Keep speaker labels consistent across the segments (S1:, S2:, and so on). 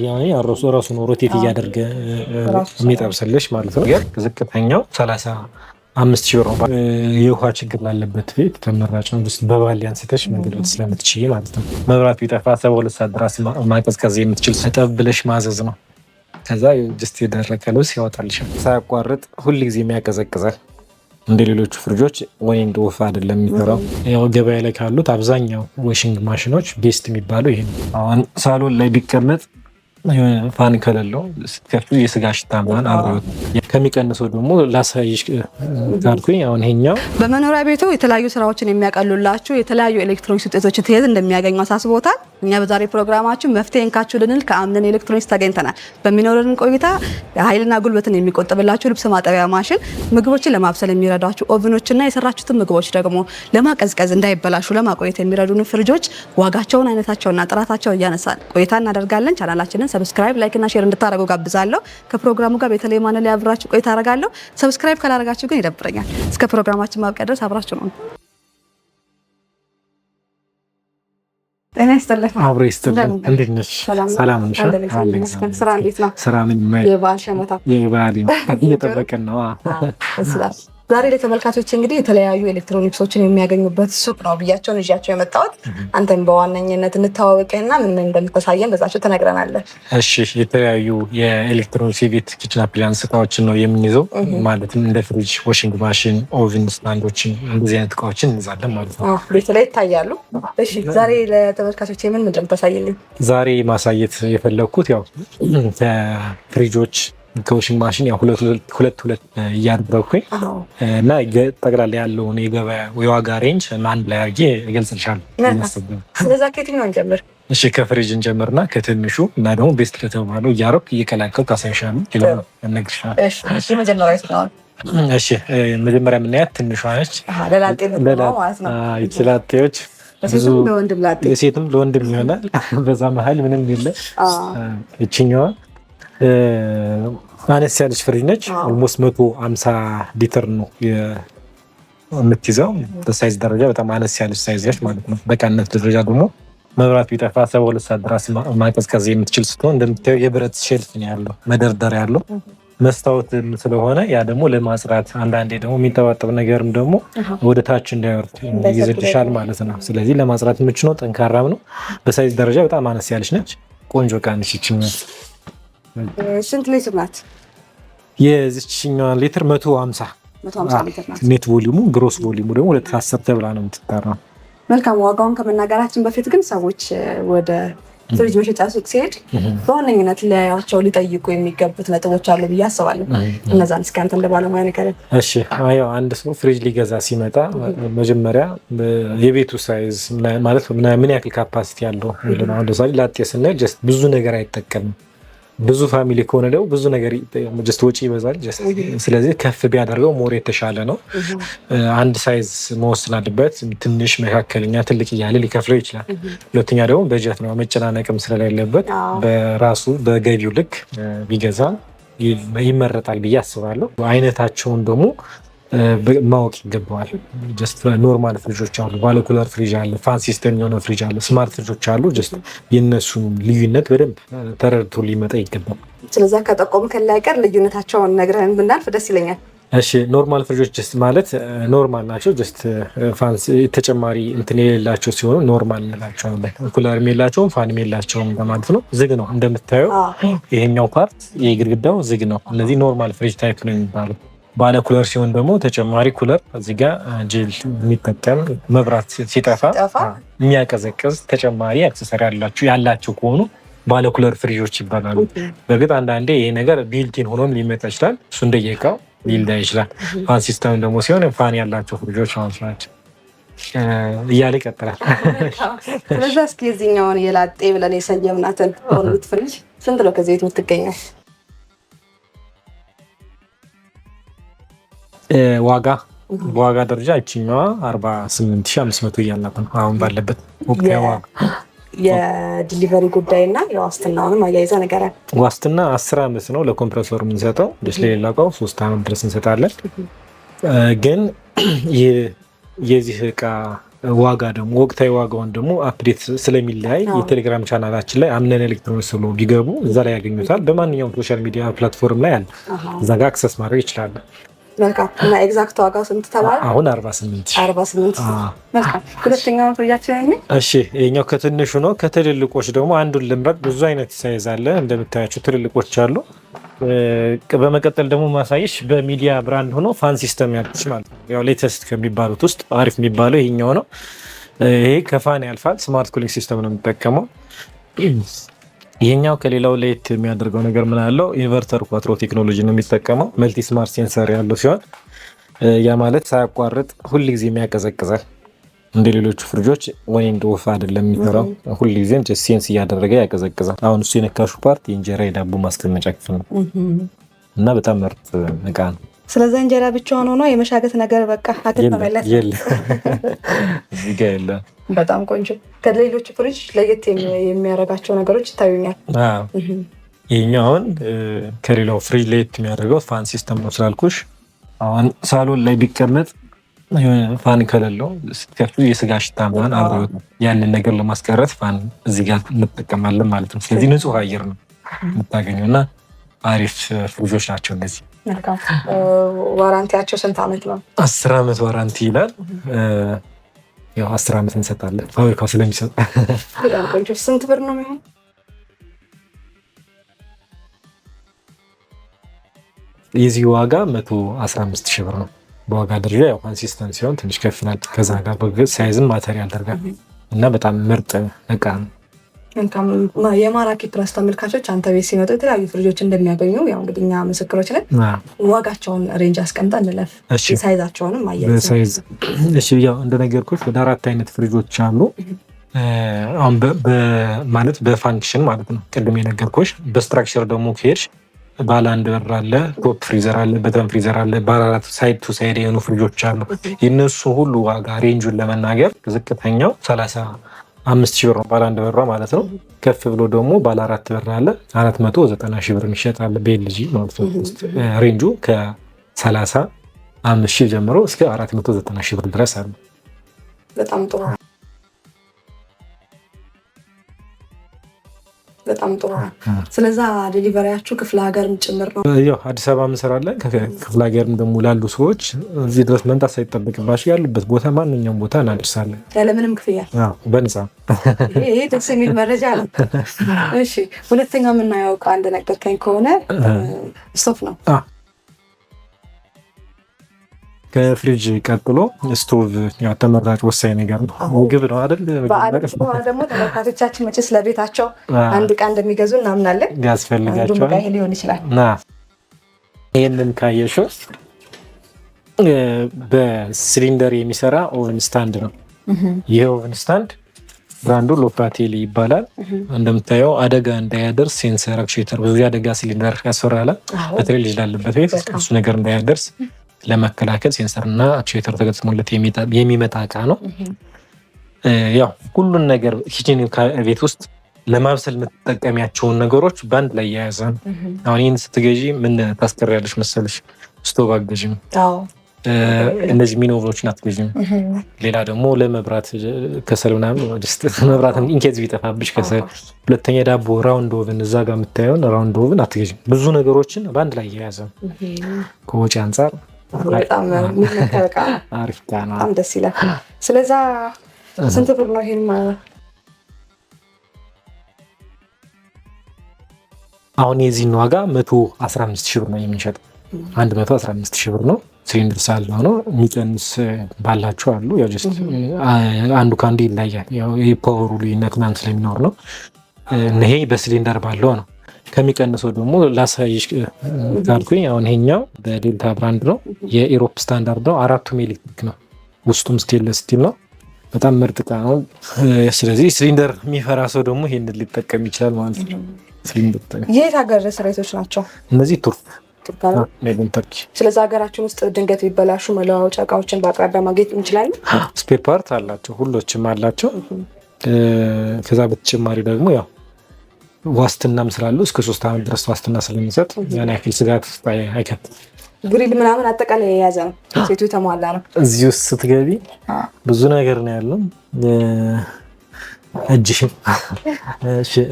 S1: ያኔ ራሱ ነው ሮቴት እያደረገ የሚጠብስልሽ ማለት ነው። ዝቅተኛው 35,000 ብር ነው። የውሃ ችግር ላለበት ቤት ተመራጭ ነው። በባሊ አንስተሽ መንገድ ስለምትችይ ማለት ነው። መብራት ቢጠፋ 72 ሰዓት ድረስ ማቀዝቀዝ የምትችል ጠብ ብለሽ ማዘዝ ነው። ከዛ ጅስት የደረቀ ልብስ ያወጣልሻል ሳያቋርጥ ሁል ጊዜ የሚያቀዘቅዛል። እንደ ሌሎቹ ፍሪጆች ወይ እንደ ወፍ አይደለም የሚሰራው። ያው ገበያ ላይ ካሉት አብዛኛው ዋሽንግ ማሽኖች ቤስት የሚባለው ይሄ ነው። አሁን ሳሎን ላይ ቢቀመጥ ፋን ከሌለው ስትከፍቱ የስጋ ሽታ ምናምን አብሮት ከሚቀንሰው ደግሞ ላሳይሽ ካልኩኝ አሁን ይሄኛው
S2: በመኖሪያ ቤቱ የተለያዩ ስራዎችን የሚያቀሉላችሁ የተለያዩ ኤሌክትሮኒክስ ውጤቶችን ትይዝ እንደሚያገኙ አሳስቦታል። እኛ በዛሬ ፕሮግራማችን መፍትሄ እንካችሁ ልንል ከአምነን ኤሌክትሮኒክስ ተገኝተናል። በሚኖረን ቆይታ ኃይልና ጉልበትን የሚቆጥብላችሁ ልብስ ማጠቢያ ማሽን፣ ምግቦችን ለማብሰል የሚረዷችሁ ኦቭኖችና የሰራችሁትን ምግቦች ደግሞ ለማቀዝቀዝ እንዳይበላሹ ለማቆየት የሚረዱን ፍሪጆች ዋጋቸውን፣ አይነታቸውና ጥራታቸውን እያነሳን ቆይታ እናደርጋለን። ቻናላችንን ሰብስክራይብ፣ ላይክ እና ሼር እንድታደርጉ ጋብዛለሁ። ከፕሮግራሙ ጋር በተለይ ማን ላይ አብራችሁ ቆይታ አደርጋለሁ። ሰብስክራይብ ካላደረጋችሁ ግን ይደብረኛል። እስከ ፕሮግራማችን ማብቂያ ድረስ አብራችሁ ነው። ጤና ይስጥልኝ።
S1: አብሮ ይስጥልኝ። እንዴት ነሽ? ሰላም ነሽ?
S2: ስራ እንዴት ነው?
S1: ስራ ምን
S2: የበዓል ሸመታ
S1: የበዓል እየጠበቀን ነው።
S2: ዛሬ ለተመልካቾች እንግዲህ የተለያዩ ኤሌክትሮኒክሶችን የሚያገኙበት ሱቅ ነው ብያቸውን ይዣቸው የመጣሁት። አንተም በዋነኝነት እንተዋወቅህና ምን እንደምታሳየን በዛቸው ትነግረናለህ።
S1: እሺ፣ የተለያዩ የኤሌክትሮኒክስ የቤት ኪችን አፕላያንስ እቃዎችን ነው የምንይዘው። ማለትም እንደ ፍሪጅ፣ ዋሽንግ ማሽን፣ ኦቭን፣ ስታንዶችን እንደዚህ አይነት እቃዎችን እንይዛለን ማለት ነው።
S2: ቤት ላይ ይታያሉ። እሺ፣ ዛሬ ለተመልካቾች ምን እንደምታሳየልኝ?
S1: ዛሬ ማሳየት የፈለኩት ያው ፍሪጆች ከዋሽንግ ማሽን ያው ሁለት እያደረኩኝ እና ጠቅላላ ያለውን የገበያ የዋጋ ሬንጅ አንድ ላይ አድርጌ እገልጽልሻለሁ።
S2: ስለዛ ከየትኛው እንጀምር?
S1: እሺ ከፍሪጅ እንጀምርና ከትንሹ እና ደግሞ ቤስት ከተባለው እያደረኩ እየቀላቀልኩ አሳይሻለሁ። እነግርሻለሁ።
S2: እሺ መጀመሪያ
S1: እሺ መጀመሪያ የምናያት ትንሿ ነች።
S2: ለላጤ ነው ማለት ነው።
S1: ይችላጤዎች የሴትም ለወንድም ይሆናል። በዛ መሀል ምንም የለ። እችኛዋ አነስ ያለች ፍሪጅ ነች። ኦልሞስት 150 ሊትር ነው የምትይዘው። በሳይዝ ደረጃ በጣም አነስ ያለች ሳይዝ ነች ማለት ነው። በቃነት ደረጃ ደግሞ መብራት ቢጠፋ 72 ሰዓት ድረስ ማቀዝቀዝ የምትችል ስትሆን እንደምታየው የብረት ሼልፍ ነው ያለው፣ መደርደሪያ ያለው መስታወት ስለሆነ ያ ደግሞ ለማጽራት አንዳንዴ ደግሞ የሚጠባጠብ ነገርም ደግሞ ወደ ታች እንዳይወርድ ይዘልሻል ማለት ነው። ስለዚህ ለማጽራት ምቹ ነው፣ ጠንካራም ነው። በሳይዝ ደረጃ በጣም አነስ ያለች ነች። ቆንጆ ዕቃ ነች ይችኛል።
S2: ስንት ሊትር ናት?
S1: የዚችኛዋ ሊትር 150
S2: ሊትር ናት።
S1: ኔት ቮሊዩሙ ግሮስ ቮሊዩሙ ደግሞ 210 ተብላ ነው የምትጠራው።
S2: መልካም። ዋጋውን ከመናገራችን በፊት ግን ሰዎች ወደ ፍሪጅ መሸጫ ሱቅ ሲሄድ በዋነኝነት ሊያያቸው ሊጠይቁ የሚገቡት ነጥቦች አሉ ብዬ አስባለሁ። እነዛን እስኪ አንተ እንደ ባለሙያ ንገረን።
S1: እሺ ያው አንድ ሰው ፍሪጅ ሊገዛ ሲመጣ መጀመሪያ የቤቱ ሳይዝ ማለት ምን ያክል ካፓሲቲ ያለው ነው። ለምሳሌ ላጤ ስናይ ጀስት ብዙ ነገር አይጠቀምም። ብዙ ፋሚሊ ከሆነ ደግሞ ብዙ ነገር ጀስት ወጪ ይበዛል። ስለዚህ ከፍ ቢያደርገው ሞር የተሻለ ነው። አንድ ሳይዝ መወሰን አለበት። ትንሽ፣ መካከለኛ፣ ትልቅ እያለ ሊከፍለው ይችላል። ሁለተኛ ደግሞ በጀት ነው፣ መጨናነቅም ስለሌለበት በራሱ በገቢው ልክ ቢገዛ ይመረጣል ብዬ አስባለሁ። አይነታቸውን ደግሞ ማወቅ ይገባዋል። ጀስት ኖርማል ፍሪጆች አሉ፣ ባለ ኩለር ፍሪጅ አለ፣ ፋን ሲስተም የሆነ ፍሪጅ አለ፣ ስማርት ፍሪጆች አሉ። ጀስት የነሱን ልዩነት በደንብ ተረድቶ ሊመጣ ይገባል።
S2: ስለዛ ከጠቆምከን ላይ ቀር ልዩነታቸውን ነግረን ብናልፍ ደስ ይለኛል።
S1: እሺ ኖርማል ፍሪጆች ጀስት ማለት ኖርማል ናቸው። ጀስት ፋን ተጨማሪ እንትን የሌላቸው ሲሆኑ ኖርማል እንላቸዋለን። ኩለር የላቸውም፣ ፋን የላቸውም ማለት ነው። ዝግ ነው እንደምታየው። ይሄኛው ፓርት የግድግዳው ዝግ ነው። እነዚህ ኖርማል ፍሪጅ ታይፕ ነው የሚባሉት። ባለ ኩለር ሲሆን ደግሞ ተጨማሪ ኩለር እዚህ ጋር ጄል የሚጠቀም መብራት ሲጠፋ የሚያቀዘቅዝ ተጨማሪ አክሰሰሪ ያላቸው ከሆኑ ባለ ኩለር ፍሪጆች ይባላሉ። በእርግጥ አንዳንዴ ይሄ ነገር ቢልቲን ሆኖም ሊመጣ ይችላል። እሱ እንደየቃው ሊልዳ ይችላል። ፋን ሲስተም ደግሞ ሲሆን ፋን ያላቸው ፍሪጆች ናቸው እያለ ይቀጥላል።
S2: ስለዚህ እስኪ የዚህኛውን የላጤ ብለን የሰየምናትን ኦርቢት ፍሪጅ ስንት ነው ከዚህ የምትገኘው?
S1: በዋጋ ደረጃ እቺኛዋ 48,500 እያላት ነው አሁን ባለበት ወቅታዊ ዋጋ።
S2: የዲሊቨሪ ጉዳይና የዋስትናውንም አያይዘ ነገር
S1: ዋስትና 10 ዓመት ነው ለኮምፕረሰሩ የምንሰጠው። ለሌላ እቃው 3 ዓመት ድረስ እንሰጣለን። ግን የዚህ እቃ ዋጋ ደግሞ ወቅታዊ ዋጋውን ደግሞ አፕዴት ስለሚለያይ የቴሌግራም ቻናላችን ላይ አምነን ኤሌክትሮኒክስ ብሎ ቢገቡ እዛ ላይ ያገኙታል። በማንኛውም ሶሻል ሚዲያ ፕላትፎርም ላይ አለ፣ እዛ ጋር አክሰስ ማድረግ ይችላሉ።
S2: መልካም። እና ኤግዛክት ዋጋው ስንት ተባለ?
S1: አሁን 48
S2: መልካም። ሁለተኛው ፍሪጃችን ላይ
S1: እሺ፣ ይሄኛው ከትንሹ ነው። ከትልልቆች ደግሞ አንዱን ልምረጥ። ብዙ አይነት ሳይዝ አለ እንደምታያቸው ትልልቆች አሉ። በመቀጠል ደግሞ ማሳየሽ በሚዲያ ብራንድ ሆኖ ፋን ሲስተም ያልኩሽ ማለት ነው። ያው ሌተስት ከሚባሉት ውስጥ አሪፍ የሚባለው ይሄኛው ነው። ይሄ ከፋን ያልፋል። ስማርት ኩሊንግ ሲስተም ነው የሚጠቀመው። ይሄኛው ከሌላው ለየት የሚያደርገው ነገር ምን አለው? ኢንቨርተር ኳትሮ ቴክኖሎጂ ነው የሚጠቀመው። መልቲ ስማርት ሴንሰር ያለው ሲሆን ያ ማለት ሳያቋርጥ ሁልጊዜ የሚያቀዘቅዛል። እንደ ሌሎቹ ፍሪጆች ወይ እንደ ወፍ አይደለም የሚሰራው፣ ሁልጊዜም ሴንስ እያደረገ ያቀዘቅዛል። አሁን እሱ የነካሹ ፓርት የእንጀራ የዳቦ ማስቀመጫ ክፍል ነው እና በጣም ምርጥ እቃ ነው።
S2: ስለዚህ እንጀራ ብቻውን ሆኖ የመሻገት ነገር በቃ አገተመለት
S1: የለም እዚህ ጋር የለም።
S2: በጣም ቆንጆ። ከሌሎቹ ፍሪጅ ለየት የሚያደርጋቸው ነገሮች ይታዩኛል።
S1: ይሄኛው አሁን ከሌላው ፍሪጅ ለየት የሚያደርገው ፋን ሲስተም ነው ስላልኩሽ። አሁን ሳሎን ላይ ቢቀመጥ ፋን ከሌለው ስትከፍቱ የስጋ ሽታ ምናምን አብሮ ያንን ነገር ለማስቀረት ፋን እዚህ ጋር እንጠቀማለን ማለት ነው። ስለዚህ ንጹህ አየር ነው የምታገኘው እና አሪፍ ፍሪጆች ናቸው እነዚህ።
S2: መልካም። ዋራንቲያቸው ስንት ዓመት ነው?
S1: 10 ዓመት ዋራንቲ ይላል። ያው 10 ዓመት እንሰጣለን ፋብሪካው ስለሚሰጥ።
S2: በጣም ቆንጆ። ስንት ብር ነው የሚሆነው?
S1: የዚህ ዋጋ 115 ሺህ ብር ነው። በዋጋ ደረጃ ያው ኮንሲስተንት ሲሆን ትንሽ ከፍ ይላል። ከዛ ጋር ሳይዝም ማተሪያል ያደርጋል እና በጣም ምርጥ እቃ ነው።
S2: የማራኪ ፕላስ ተመልካቾች አንተ ቤት ሲመጡ የተለያዩ ፍሪጆች እንደሚያገኙ ያው እንግዲህ እኛ ምስክሮች ነን። ዋጋቸውን ሬንጅ አስቀምጠን እንለፍ። ሳይዛቸውንም
S1: ሳይዝ እሺ፣ ያው እንደነገርኩሽ ወደ 4 አይነት ፍሪጆች አሉ። አሁን ማለት በፋንክሽን ማለት ነው ቅድም የነገርኩሽ። በስትራክቸር ደግሞ ከሄድሽ ባለ 1 በር አለ፣ ቶፕ ፍሪዘር አለ፣ በተን ፍሪዘር አለ፣ ባለ 4 ሳይድ ቱ ሳይድ የሆኑ ፍሪጆች አሉ። የነሱ ሁሉ ዋጋ ሬንጁን ለመናገር ዝቅተኛው 35 ሺህ ብር ነው ባለ 1 በሯ ማለት ነው። ከፍ ብሎ ደግሞ ባለ 4 በር አለ 490 ሺህ ብር ይሸጣል በኤልጂ ማለት ነው። ሬንጁ ከ35 ሺህ ጀምሮ እስከ 490 ሺህ ብር ድረስ አለ።
S2: በጣም ጥሩ በጣም ጥሩ። ስለዛ ዴሊቨሪያችሁ ክፍለ ሀገርም ጭምር ነው?
S1: ያው አዲስ አበባ እንሰራለን። ክፍለ ሀገርም ደግሞ ላሉ ሰዎች እዚህ ድረስ መምጣት ሳይጠበቅባቸው ያሉበት ቦታ ማንኛውም ቦታ እናደርሳለን
S2: ያለምንም ክፍያ።
S1: በነፃ።
S2: ይሄ ደስ የሚል መረጃ ነው። እሺ፣ ሁለተኛው የምናየው ዕቃ እንደነገርከኝ ከሆነ ስቶቭ ነው።
S1: ከፍሪጅ ቀጥሎ ስቶቭ ያው ተመራጭ ወሳኝ ነገር ነው። ምግብ ነው አይደል?
S2: ደግሞ ተመልካቾቻችን መቼስ ለቤታቸው አንድ ዕቃ እንደሚገዙ እናምናለን።
S1: ያስፈልጋቸዋል።
S2: ይሄ ሊሆን ይችላል።
S1: ይህንን ካየሽው በሲሊንደር የሚሰራ ኦቨን ስታንድ ነው። ይህ ኦቨን ስታንድ ብራንዱ ሎፕራቴሊ ይባላል። እንደምታየው አደጋ እንዳያደርስ ሴንሰር አክቹዌተር፣ ብዙ አደጋ ሲሊንደር ያስፈራል። በተለይ ልጅ ላለበት ቤት እሱ ነገር እንዳያደርስ ለመከላከል ሴንሰርና አክቹዌተር ተገጥሞለት የሚመጣ እቃ ነው። ያው ሁሉን ነገር ኪችን ቤት ውስጥ ለማብሰል የምትጠቀሚያቸውን ነገሮች በአንድ ላይ የያዘ ነው። አሁን ይህን ስትገዢ ምን ታስቀሪያለሽ መሰለሽ? ስቶቭ አትገዢም፣ እነዚህ ሚኖቭሮችን አትገዢም። ሌላ ደግሞ ለመብራት ከሰል ምናምን መብራት ኢንኬዝ ቢጠፋብሽ ከሰል። ሁለተኛ ዳቦ ራውንድ ኦቭን፣ እዛ ጋር የምታየውን ራውንድ ኦቭን አትገዢም። ብዙ ነገሮችን በአንድ ላይ የያዘ ከወጪ አንጻር
S2: በጣም
S1: አሪፍ ነው።
S2: በጣም ደስ ይላል። ስለዛ ስንት ብር ነው ይሄን?
S1: አሁን የዚህን ዋጋ 115 ሺህ ብር ነው የምንሸጠው። 115 ሺህ ብር ነው። ሲሊንደር ሳለው ነው የሚቀንስ ባላቸው አሉ። ያው ጀስት አንዱ ከአንዱ ይለያል። ያው የፓወሩ ልዩነት ምናምን ስለሚኖር ነው። ይሄ በሲሊንደር ባለው ነው። ከሚቀንሰው ደግሞ ላሳይሽ ካልኩኝ አሁን ይሄኛው በዴልታ ብራንድ ነው። የኢሮፕ ስታንዳርድ ነው። 4ቱም ኤሌክትሪክ ነው። ውስጡም ስቴንለስ ስቲል ነው። በጣም ምርጥ ዕቃ ነው። ስለዚህ ሲሊንደር የሚፈራ ሰው ደግሞ ይሄንን ሊጠቀም ይችላል ማለት ነው። ሲሊንደር
S2: የት ሀገር ሰራዊቶች ናቸው እነዚህ?
S1: ቱርክ።
S2: ስለዚህ ሀገራችን ውስጥ ድንገት ቢበላሹ መለዋወጫ እቃዎችን በአቅራቢያ ማግኘት እንችላለን።
S1: ስፔር ፓርት አላቸው፣ ሁሎችም አላቸው። ከዛ በተጨማሪ ደግሞ ያው ዋስትናም ስላሉ እስከ 3 ዓመት ድረስ ዋስትና ስለሚሰጥ ያን ያክል ስጋት አይከትም።
S2: ግሪል ምናምን አጠቃላይ የያዘ ነው። ሴቱ የተሟላ ነው።
S1: እዚህ ውስጥ ስትገቢ ብዙ ነገር ነው ያለው። እጅሽም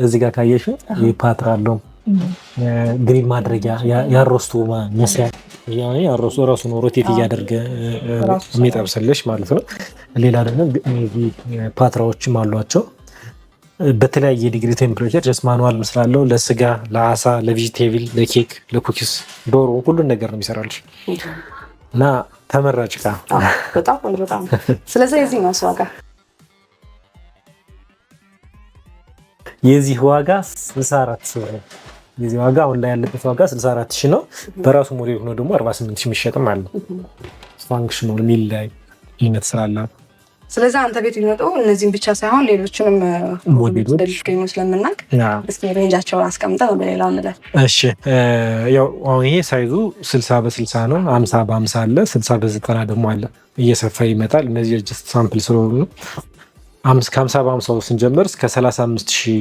S1: እዚህ ጋር ካየሽ ፓትራ አለው፣ ግሪል ማድረጊያ፣ ያሮስቱ መስሪያ ያሮስቱ ራሱ ነው ሮቴት እያደረገ የሚጠብስልሽ ማለት ነው። ሌላ ደግሞ ፓትራዎችም አሏቸው በተለያየ ዲግሪ ቴምፕሬቸር ጀስት ማኑዋል ስላለው ለስጋ፣ ለአሳ፣ ለቬጂቴብል፣ ለኬክ፣ ለኩኪስ፣ ዶሮ ሁሉን ነገር ነው የሚሰራልሽ እና ተመራጭ ዕቃ
S2: በጣም ቆንጆ በጣም። ስለዚህ የዚህ ነው ዋጋ
S1: የዚህ ዋጋ 64 ሺህ ነው። የዚህ ዋጋ አሁን ላይ ያለበት ዋጋ 64 ሺህ ነው። በራሱ ሞዴል ሆኖ ደግሞ 48 ሺህ የሚሸጥም አለ። ፋንክሽናል ሚል ላይ ይነት ስላለ
S2: ስለዚህ አንተ ቤት ይመጡ እነዚህን ብቻ ሳይሆን ሌሎችንም ሞዴሎች እንደሚገኙ ስለምናውቅ እስኪ ሬንጃቸውን አስቀምጠን ወደ ሌላው እንላለን።
S1: እሺ ያው አሁን ይሄ ሳይዙ 60 በ60 ነው፣ 50 በ50 አለ፣ 60 በ90 ደግሞ አለ። እየሰፋ ይመጣል። እነዚህ ጀስት ሳምፕል ስለሆኑ ከ50 በ50 ስንጀምር እስከ 35,000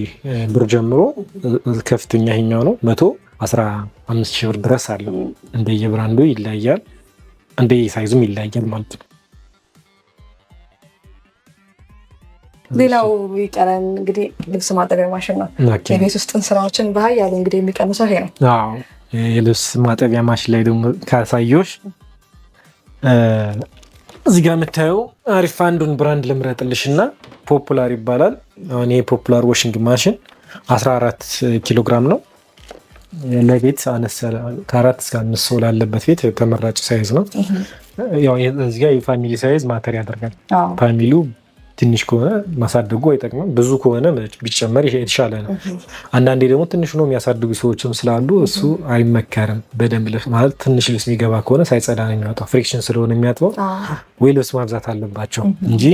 S1: ብር ጀምሮ ከፍተኛ ይሄኛው ነው 115,000 ብር ድረስ አለ። እንደየብራንዱ ይለያያል፣ እንደየሳይዙም ይለያያል ማለት ነው።
S2: ሌላው ይቀረን እንግዲህ ልብስ ማጠቢያ ማሽን ነው። የቤት ውስጥ ስራዎችን በኃያሉ እንግዲህ የሚቀንሰው ይሄ ነው።
S1: አዎ የልብስ ማጠቢያ ማሽን ላይ ደግሞ ካሳየሽ እዚህ ጋር የምታየው አሪፍ አንዱን ብራንድ ልምረጥልሽና ፖፑላር ይባላል። አሁን ይሄ ፖፑላር ዋሽንግ ማሽን 14 ኪሎ ግራም ነው። ለቤት አነስ ከ4 እስከ 5 ሰው ላለበት ቤት ተመራጭ ሳይዝ ነው። ያው እዚህ ጋር የፋሚሊ ሳይዝ ማተር ያደርጋል። ፋሚሊው ትንሽ ከሆነ ማሳደጉ አይጠቅምም፣ ብዙ ከሆነ ቢጨመር የተሻለ ነው። አንዳንዴ ደግሞ ትንሽ ነው የሚያሳድጉ ሰዎችም ስላሉ እሱ አይመከርም። በደንብ ልብስ ማለት ትንሽ ልብስ የሚገባ ከሆነ ሳይጸዳ ነው የሚያወጣው፣ ፍሪክሽን ስለሆነ የሚያጥበው ወይ ልብስ ማብዛት አለባቸው እንጂ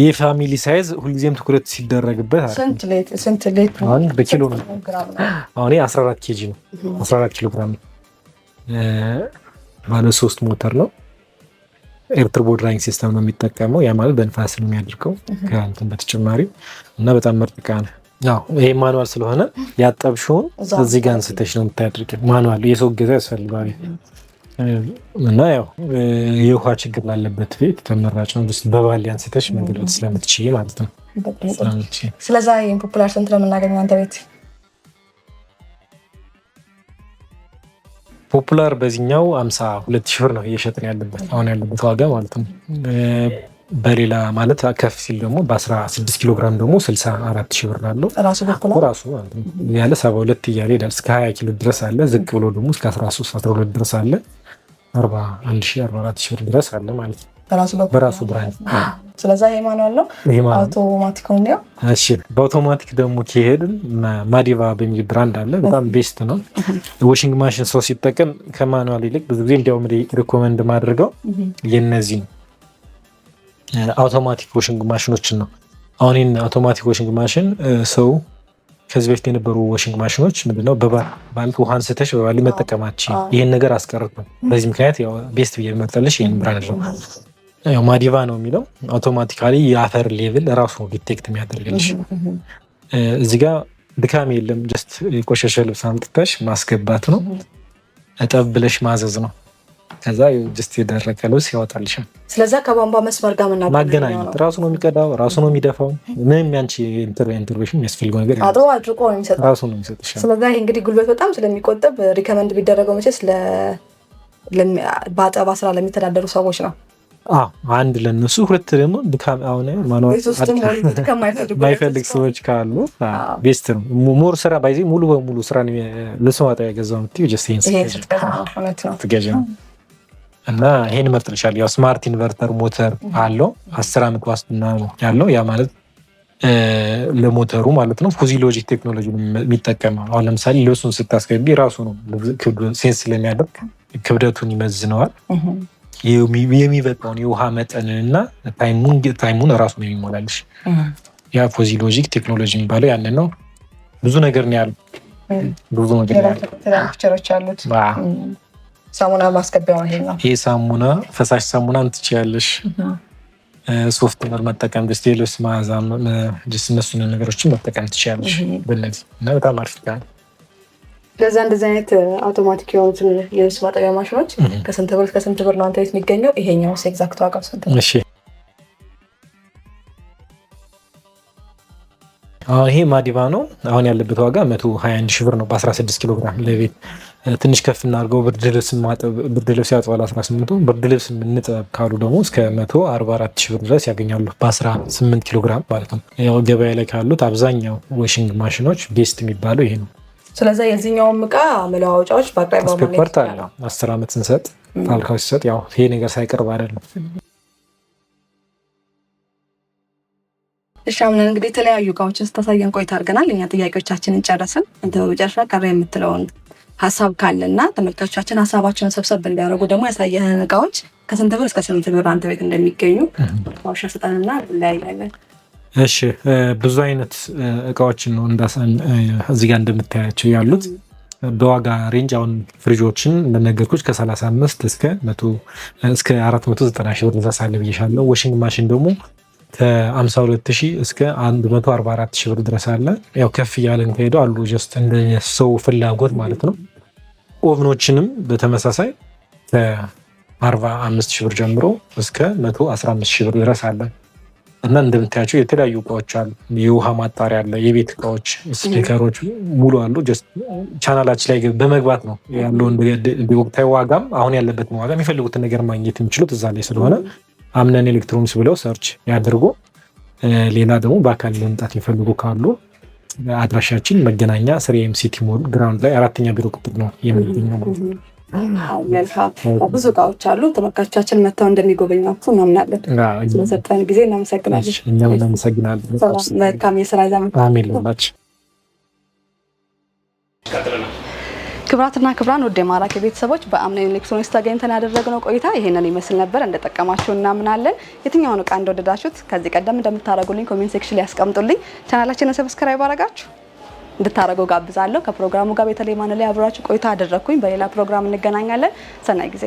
S1: የፋሚሊ ሳይዝ ሁልጊዜም ትኩረት ሲደረግበት
S2: ስንት ሌት
S1: በኪሎ ነው። አሁን 14 ኬጂ ነው፣ 14 ኪሎ ግራም ነው። ባለ 3 ሞተር ነው። ኤርትርቦ ድራይንግ ሲስተም ነው የሚጠቀመው። ያ ማለት በንፋስ ነው የሚያደርገው ከእንትን በተጨማሪ እና በጣም ምርጥ ዕቃ ነው። ያው ይሄ ማኑዋል ስለሆነ ያጠብሽውን እዚህ ጋር አንስተሽ ነው የምታደርጊው። ማኑዋል የሰው እገዛ ያስፈልጋል እና ያው የውሃ ችግር ላለበት ቤት ተመራጭ ነው። በባሊ አንስተሽ መንገድ ስለምትችይ ማለት ነው።
S2: ስለዛ ይሄን ፖፑላር ስንት ነው የምናገኘው አንተ ቤት?
S1: ፖፑላር በዚህኛው 52,000 ብር ነው እየሸጥን ያለበት አሁን ያለበት ዋጋ ማለት ነው። በሌላ ማለት ከፍ ሲል ደግሞ በ16 ኪሎ ግራም ደግሞ 64,000 ብር አለው ራሱ ማለት ነው። ያለ 72 እያለ ይሄዳል። እስከ 20 ኪሎ ድረስ አለ። ዝቅ ብሎ ደግሞ እስከ 13 12 ድረስ አለ። 41,000 44,000 ብር ድረስ አለ ማለት ነው በራሱ ብራንድ።
S2: ስለዚህ ይሄ ማኑዋል ነው። አውቶማቲክ ነው።
S1: እሺ በአውቶማቲክ ደግሞ ከሄድን ማዲቫ በሚል ብራንድ አለ። በጣም ቤስት ነው። ዋሽንግ ማሽን ሰው ሲጠቀም ከማኑዋል ይልቅ ብዙ ጊዜ እንዲያውም ሪኮመንድ ማድረገው የነዚህ አውቶማቲክ ዋሽንግ ማሽኖችን ነው። አሁን ይሄን አውቶማቲክ ዋሽንግ ማሽን ሰው ከዚህ በፊት የነበሩ ዋሽንግ ማሽኖች ምንድነው በባልት ውሃ አንስተሽ በባሊ መጠቀማችን ይሄን ነገር አስቀርጥ ነው። በዚህ ምክንያት ያው ቤስት ብዬ መርጠልሽ ይሄን ብራንድ ነው። ያው ማዲቫ ነው የሚለው አውቶማቲካሊ የአፈር ሌቭል ራሱ ዲቴክት የሚያደርግልሽ። እዚህ ጋር ድካም የለም። ጀስት የቆሸሸ ልብስ አምጥተሽ ማስገባት ነው። እጠብ ብለሽ ማዘዝ ነው። ከዛ ጀስት የደረቀ ልብስ ያወጣልሻል።
S2: ስለዛ ከቧንቧ መስመር ጋር
S1: ማገናኘት ራሱ ነው የሚቀዳው፣ ራሱ ነው የሚደፋው። ምንም ያንቺ ኢንተርቬንሽን የሚያስፈልገው ነገር
S2: አድርቆ ነው የሚሰጠው፣
S1: ራሱ ነው የሚሰጥሽ።
S2: ስለዛ ይሄ እንግዲህ ጉልበት በጣም ስለሚቆጥብ ሪከመንድ ቢደረገው መቼስ በአጠባ ስራ ለሚተዳደሩ ሰዎች ነው።
S1: አንድ ለነሱ፣ ሁለት ደግሞ ድካም አሁን ማኑዋል ማይፈልግ ሰዎች ካሉ ቤስት ነው። ሞር ስራ ባይዚ ሙሉ በሙሉ ስራ ልብስ ማጠቢያ ያገዛው ምትዩ ጀስት ይሄን እና ይሄን መርጥልሻለሁ። ያው ስማርት ኢንቨርተር ሞተር አለው 10 ዓመት ዋስትና ያለው። ያ ማለት ለሞተሩ ማለት ነው። ፉዚ ሎጂክ ቴክኖሎጂ የሚጠቀመው። አሁን ለምሳሌ ልብሱን ስታስገቢ ራሱ ነው ሴንስ ስለሚያደርግ ክብደቱን ይመዝነዋል። የሚበቃውን የውሃ መጠንና ታይሙን ራሱ ነው የሚሞላልሽ። ያ ፉዚ ሎጂክ ቴክኖሎጂ የሚባለው ያንን ነው። ብዙ ነገር ነው ያለው። ብዙ ነገር
S2: አሉት። ሳሙና ማስገቢያው ይሄ ነው።
S1: ይሄ ሳሙና ፈሳሽ ሳሙና እንትችያለሽ። ሶፍትዌር መጠቀም ደስ የልብስ መዓዛ እነሱን ነገሮችን መጠቀም ትችያለሽ በእነዚህ እና በጣም አሪፍ ነው።
S2: ለዛ እንደዚህ አይነት አውቶማቲክ የሆኑት የልብስ ማጠቢያ ማሽኖች ከስንት ብር እስከ ስንት ብር ነው አንተ ቤት የሚገኘው? ይሄኛው ኤግዛክት ዋጋው ስንት ነው?
S1: እሺ አሁን ይሄ ማዲባ ነው። አሁን ያለበት ዋጋ 121 ሺህ ብር ነው በ16 ኪሎ ግራም ለቤት። ትንሽ ከፍ እናድርገው ብርድ ልብስ ያጥባል 18ቱ። ብርድ ልብስ እንጥበብ ካሉ ደግሞ እስከ 144 ሺህ ብር ድረስ ያገኛሉ በ18 ኪሎ ግራም ማለት ነው። ያው ገበያ ላይ ካሉት አብዛኛው ዋሽንግ ማሽኖች ቤስት የሚባለው ይሄ ነው።
S2: ስለዚህ የዚህኛውም እቃ መለዋወጫዎች በአቅራቢያው
S1: ስፔር አለ 10 ዓመት ስንሰጥ ፋልካው ሲሰጥ ያው ይሄ ነገር ሳይቀርብ አይደለም።
S2: እሺ አምነን እንግዲህ የተለያዩ እቃዎችን ስታሳየን ቆይታ አድርገናል። እኛ ጥያቄዎቻችንን ጨረስን። አንተ በመጨረሻ ቀረ የምትለውን ሀሳብ ካለና ተመልካቾቻችን ሀሳባቸውን ሰብሰብ እንዲያደርጉ ደግሞ ያሳየህን እቃዎች ከስንት ብር እስከ ስንት ብር አንተ ቤት እንደሚገኙ ማውሻ ስጠንና እንለያያለን።
S1: እሺ ብዙ አይነት እቃዎችን ነው እዚህ ጋር እንደምታያቸው ያሉት በዋጋ ሬንጅ። አሁን ፍሪጆችን እንደነገርኩሽ ከ35 እስከ 490 ሺህ ብር ድረስ አለ ብዬሻለሁ። ዋሽንግ ማሽን ደግሞ ከ52 ሺህ እስከ 144 ሺህ ብር ድረስ አለ። ያው ከፍ እያለን ከሄደው አሉ ጀስት እንደ ሰው ፍላጎት ማለት ነው። ኦቭኖችንም በተመሳሳይ ከ45 ሺህ ብር ጀምሮ እስከ 115 ሺህ ብር ድረስ አለ እና እንደምታያቸው የተለያዩ እቃዎች አሉ። የውሃ ማጣሪያ አለ፣ የቤት እቃዎች፣ ስፒከሮች ሙሉ አሉ። ጀስት ቻናላችን ላይ በመግባት ነው ያለውን ወቅታዊ ዋጋም አሁን ያለበትን ዋጋ የሚፈልጉትን ነገር ማግኘት የሚችሉት እዛ ላይ ስለሆነ አምነን ኤሌክትሮኒክስ ብለው ሰርች ያድርጉ። ሌላ ደግሞ በአካል መምጣት የሚፈልጉ ካሉ አድራሻችን መገናኛ 3 ሲቲ ሞል ግራውንድ ላይ 4ኛ ቢሮ ቁጥር ነው የሚገኘው።
S2: ብዙ እቃዎች አሉ። ተመልካቾቻችን መጥተው እንደሚጎበኟችሁ እናምናለን። ስለሰጠን ጊዜ እናመሰግናለን።
S1: እኛም እናመሰግናለን።
S2: መልካም የስራ ዘመን።
S1: አሜን ለሁላችን።
S2: ክብራትና ክብራን ወደ ማራኪ ቤተሰቦች በአምነን ኤሌክትሮኒክስ ተገኝተን ያደረግነው ቆይታ ይሄንን ይመስል ነበር። እንደጠቀማችሁ እናምናለን። የትኛውን እቃ እንደወደዳችሁት ከዚህ ቀደም እንደምታረጉልኝ ኮሜንት ሴክሽን ላይ ያስቀምጡልኝ። ቻናላችንን ሰብስክራይብ አድርጋችሁ እንድታረጉ ጋብዛለሁ። ከፕሮግራሙ ጋር በተለይ ማን ላይ አብራችሁ ቆይታ አደረኩኝ። በሌላ ፕሮግራም እንገናኛለን። ሰናይ ጊዜ